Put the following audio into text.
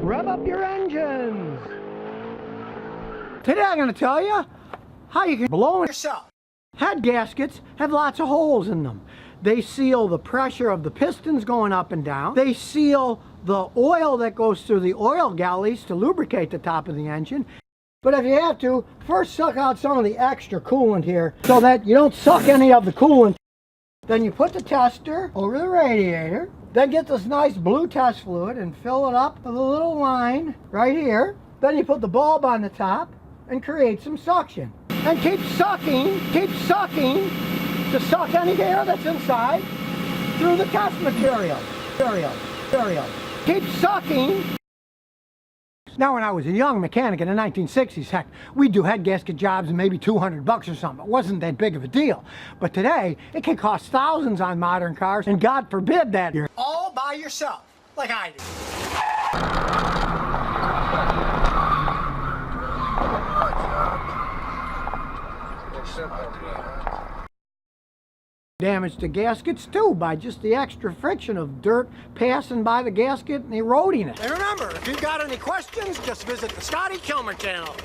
Rev up your engines. Today I'm going to tell you how you can blow yourself. Head gaskets have lots of holes in them. They seal the pressure of the pistons going up and down. They seal the oil that goes through the oil galleys to lubricate the top of the engine. But if you have to, first suck out some of the extra coolant here so that you don't suck any of the coolant. Then you put the tester over the radiator. Then get this nice blue test fluid and fill it up with a little line right here. Then you put the bulb on the top and create some suction. And keep sucking to suck any air that's inside through the test material. Keep sucking. Now, when I was a young mechanic in the 1960s, heck, we'd do head gasket jobs and maybe $200 or something. It wasn't that big of a deal. But today, it can cost thousands on modern cars, and God forbid that you're all by yourself, like I do. Damage the gaskets too by just the extra friction of dirt passing by the gasket and eroding it. And remember, if you've got any questions, just visit the Scotty Kilmer channel.